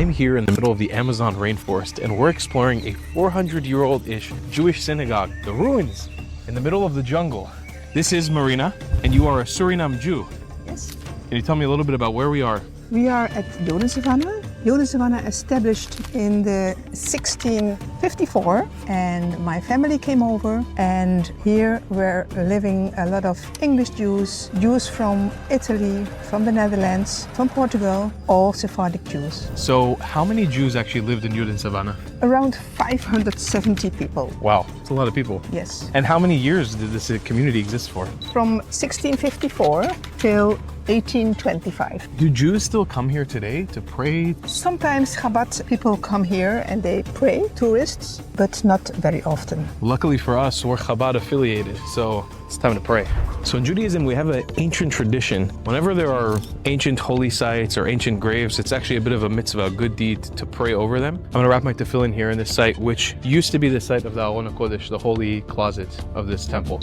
I'm here in the middle of the Amazon rainforest and we're exploring a 400-year-old-ish Jewish synagogue, the ruins in the middle of the jungle. This is Marina, and you are a Suriname Jew. Yes. Can you tell me a little bit about where we are? We are at Jodensavannah. Jodensavannah established in the 1654, and my family came over, and here were living a lot of English Jews, Jews from Italy, from the Netherlands, from Portugal, all Sephardic Jews. So how many Jews actually lived in Jodensavannah? Around 570 people. Wow, it's a lot of people. Yes. And how many years did this community exist for? From 1654 till 1825. Do Jews still come here today to pray? Sometimes Chabad people come here and they pray, tourists, but not very often. Luckily for us, we're Chabad affiliated, so it's time to pray. So in Judaism, we have an ancient tradition. Whenever there are ancient holy sites or ancient graves, it's actually a bit of a mitzvah, a good deed to pray over them. I'm going to wrap my tefillin here in this site, which used to be the site of the Aron HaKodesh, the holy closet of this temple.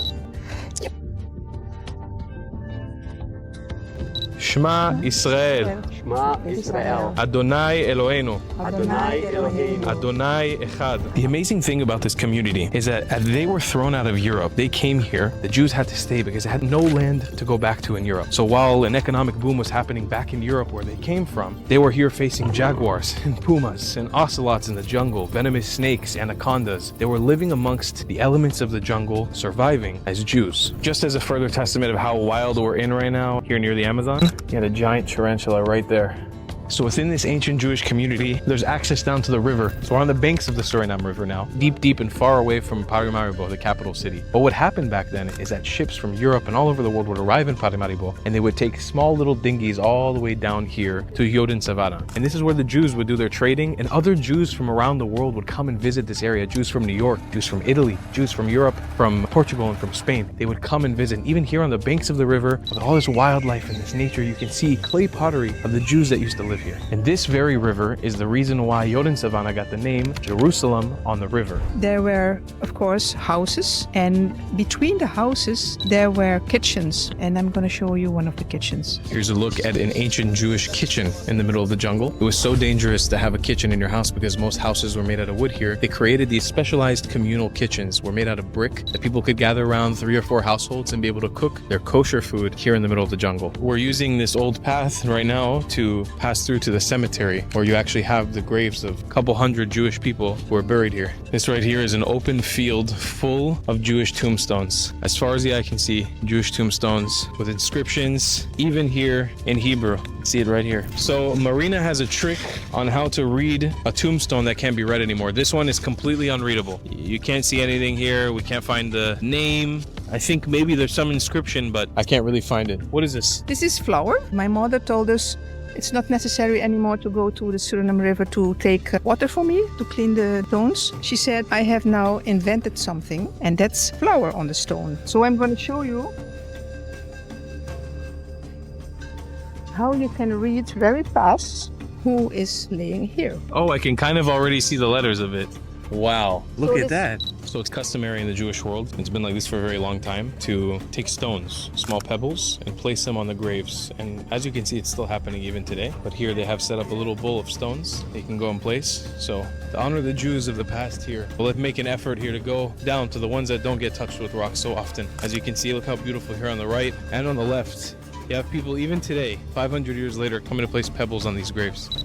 Shema Yisrael. Shema Yisrael. Adonai Eloheinu. Adonai Eloheinu. Adonai Echad. The amazing thing about this community is that as they were thrown out of Europe, they came here. The Jews had to stay because they had no land to go back to in Europe. So while an economic boom was happening back in Europe where they came from, they were here facing jaguars and pumas and ocelots in the jungle, venomous snakes, anacondas. They were living amongst the elements of the jungle, surviving as Jews. Just as a further testament of how wild we're in right now here near the Amazon, you had a giant tarantula right there. So within this ancient Jewish community, there's access down to the river. So we're on the banks of the Suriname River now, deep and far away from Paramaribo, the capital city. But what happened back then is that ships from Europe and all over the world would arrive in Paramaribo, and they would take small little dinghies all the way down here to Jodensavannah. And this is where the Jews would do their trading, and other Jews from around the world would come and visit this area. Jews from New York, Jews from Italy, Jews from Europe, from Portugal, and from Spain. They would come and visit. And even here on the banks of the river, with all this wildlife and this nature, you can see clay pottery of the Jews that used to live here. And this very river is the reason why Jodensavannah got the name Jerusalem on the river. There were, of course, houses, and between the houses there were kitchens, and I'm going to show you one of the kitchens. Here's a look at an ancient Jewish kitchen in the middle of the jungle. It was so dangerous to have a kitchen in your house because most houses were made out of wood here. They created these specialized communal kitchens, were made out of brick, that people could gather around 3 or 4 households and be able to cook their kosher food here in the middle of the jungle. We're using this old path right now to pass through to the cemetery, where you actually have the graves of a couple hundred Jewish people who are buried here. This right here is an open field full of Jewish tombstones. As far as the eye can see, Jewish tombstones with inscriptions, even here in Hebrew. See it right here. So Marina has a trick on how to read a tombstone that can't be read anymore. This one is completely unreadable. You can't see anything here. We can't find the name. I think maybe there's some inscription, but I can't really find it. What is this? This is flour. My mother told us it's not necessary anymore to go to the Suriname River to take water for me to clean the stones. She said, I have now invented something, and that's flour on the stone. So I'm going to show you how you can read very fast who is laying here. Oh, I can kind of already see the letters of it. Wow, look So at that. So it's customary in the Jewish world, it's been like this for a very long time, to take stones, small pebbles, and place them on the graves. And as you can see, it's still happening even today. But here they have set up a little bowl of stones they can go and place. So to honor the Jews of the past here, well, let's make an effort here to go down to the ones that don't get touched with rocks so often. As you can see, look how beautiful here on the right and on the left. You have people even today, 500 years later, coming to place pebbles on these graves.